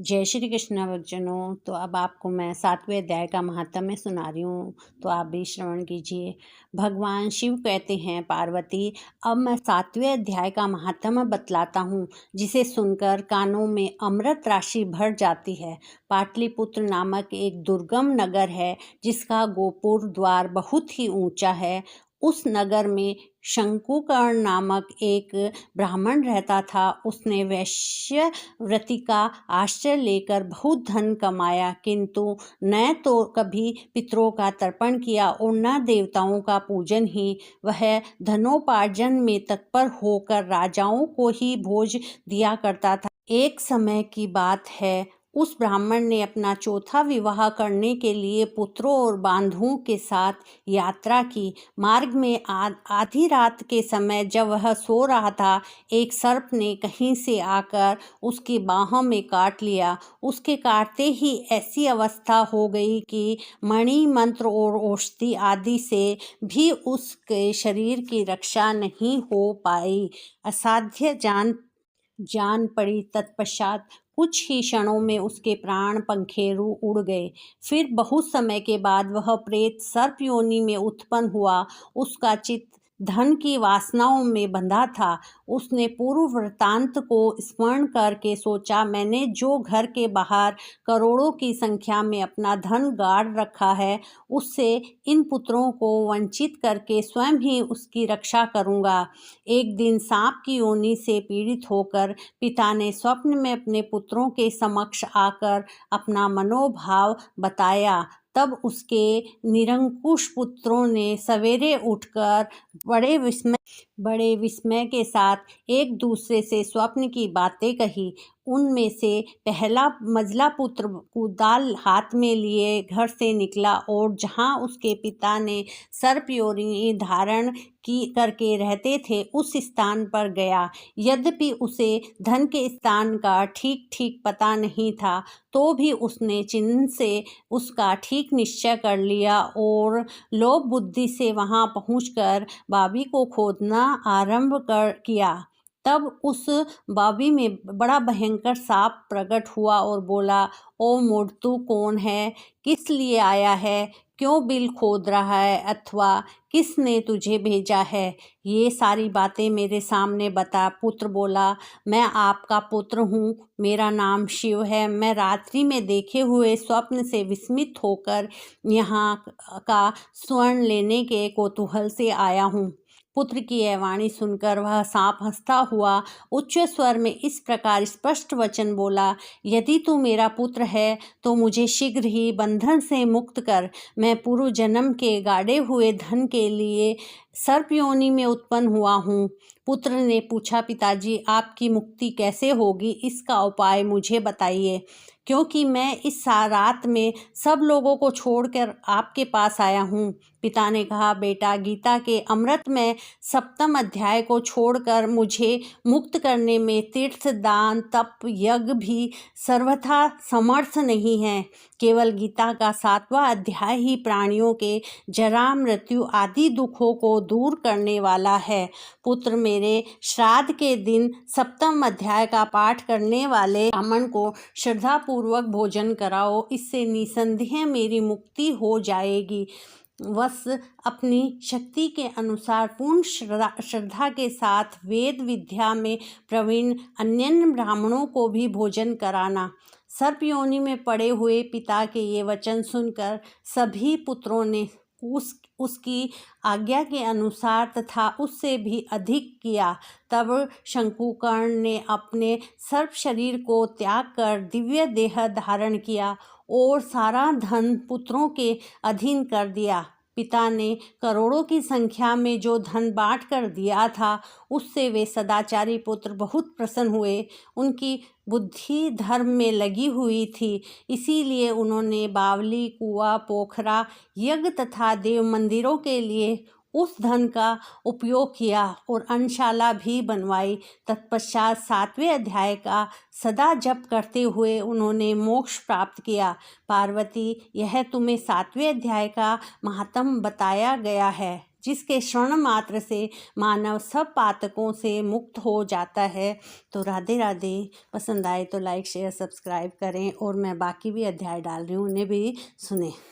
जय श्री कृष्ण भक्तजनों। तो अब आपको मैं 7वें अध्याय का महात्म्य सुना रही हूँ, तो आप भी श्रवण कीजिए। भगवान शिव कहते हैं, पार्वती अब मैं 7वें अध्याय का महात्म्य बतलाता हूँ, जिसे सुनकर कानों में अमृत राशि भर जाती है। पाटलिपुत्र नामक एक दुर्गम नगर है, जिसका गोपुर द्वार बहुत ही ऊंचा है। उस नगर में शंकुकर्ण नामक एक ब्राह्मण रहता था। उसने वैश्य व्रति का आश्रय लेकर बहुत धन कमाया, किंतु न तो कभी पितरों का तर्पण किया और न देवताओं का पूजन ही। वह धनोपार्जन में तत्पर होकर राजाओं को ही भोज दिया करता था। एक समय की बात है, उस ब्राह्मण ने अपना चौथा विवाह करने के लिए पुत्रों और बांधुओं के साथ यात्रा की। मार्ग में आधी रात के समय जब वह सो रहा था, एक सर्प ने कहीं से आकर उसकी बाहों में काट लिया। उसके काटते ही ऐसी अवस्था हो गई कि मणि मंत्र और औषधि आदि से भी उसके शरीर की रक्षा नहीं हो पाई। असाध्य जान पड़ी। तत्पश्चात कुछ ही क्षणों में उसके प्राण पंखेरु उड़ गए। फिर बहुत समय के बाद वह प्रेत सर्प योनि में उत्पन्न हुआ। उसका चित्त धन की वासनाओं में बंधा था। उसने पूर्व वृत्तांत को स्मरण करके सोचा, मैंने जो घर के बाहर करोड़ों की संख्या में अपना धन गाड़ रखा है, उससे इन पुत्रों को वंचित करके स्वयं ही उसकी रक्षा करूंगा। एक दिन सांप की योनि से पीड़ित होकर पिता ने स्वप्न में अपने पुत्रों के समक्ष आकर अपना मनोभाव बताया। तब उसके निरंकुश पुत्रों ने सवेरे उठकर बड़े विस्मय के साथ एक दूसरे से स्वप्न की बातें कही। उनमें से पहला मझला पुत्र कुदाल हाथ में लिए घर से निकला और जहां उसके पिता ने सर्प योनि धारण की करके रहते थे, उस स्थान पर गया। यद्यपि उसे धन के स्थान का ठीक ठीक पता नहीं था, तो भी उसने चिन्ह से उसका ठीक निश्चय कर लिया और लोभ बुद्धि से वहां पहुंचकर बावी को खोदना आरंभ किया। तब उस बावी में बड़ा भयंकर सांप प्रकट हुआ और बोला, ओ मूढ़, तू कौन है? किस लिए आया है? क्यों बिल खोद रहा है? अथवा किसने तुझे भेजा है? ये सारी बातें मेरे सामने बता। पुत्र बोला, मैं आपका पुत्र हूँ, मेरा नाम शिव है। मैं रात्रि में देखे हुए स्वप्न से विस्मित होकर यहाँ का स्वर्ण लेने के कौतूहल से आया हूँ। पुत्र की यह वाणी सुनकर वह सांप हंसता हुआ उच्च स्वर में इस प्रकार स्पष्ट वचन बोला, यदि तू मेरा पुत्र है तो मुझे शीघ्र ही बंधन से मुक्त कर। मैं पूर्व जन्म के गाड़े हुए धन के लिए सर्प योनि में उत्पन्न हुआ हूँ। पुत्र ने पूछा, पिताजी आपकी मुक्ति कैसे होगी? इसका उपाय मुझे बताइए, क्योंकि मैं इस रात में सब लोगों को छोड़कर आपके पास आया हूँ। पिता ने कहा, बेटा, गीता के अमृत में 7वें अध्याय को छोड़कर मुझे मुक्त करने में तीर्थ, दान, तप, यज्ञ भी सर्वथा समर्थ नहीं है। केवल गीता का 7वां अध्याय ही प्राणियों के जरा, मृत्यु आदि दुखों को दूर करने वाला है। पुत्र, मेरे श्राद्ध के दिन 7वें अध्याय का पाठ करने वाले ब्राह्मण को श्रद्धापूर्वक भोजन कराओ। इससे निसंदेह मेरी मुक्ति हो जाएगी। बस अपनी शक्ति के अनुसार पूर्ण श्रद्धा के साथ वेद विद्या में प्रवीण अन्य ब्राह्मणों को भी भोजन कराना। सर्प योनि में पड़े हुए पिता के ये वचन सुनकर सभी पुत्रों ने उसकी आज्ञा के अनुसार तथा उससे भी अधिक किया। तब शंकुकर्ण ने अपने सर्प शरीर को त्याग कर दिव्य देह धारण किया और सारा धन पुत्रों के अधीन कर दिया। पिता ने करोड़ों की संख्या में जो धन बांट कर दिया था, उससे वे सदाचारी पुत्र बहुत प्रसन्न हुए। उनकी बुद्धि धर्म में लगी हुई थी, इसीलिए उन्होंने बावली, कुआं, पोखरा, यज्ञ तथा देव मंदिरों के लिए उस धन का उपयोग किया और अन्नशाला भी बनवाई। तत्पश्चात 7वें अध्याय का सदा जप करते हुए उन्होंने मोक्ष प्राप्त किया। पार्वती, यह तुम्हें 7वें अध्याय का महात्म्य बताया गया है। जिसके श्रवण मात्र से मानव सब पातकों से मुक्त हो जाता है। तो राधे राधे। पसंद आए तो लाइक शेयर सब्सक्राइब करें और मैं बाकी भी अध्याय डाल रही हूँ, उन्हें भी सुने।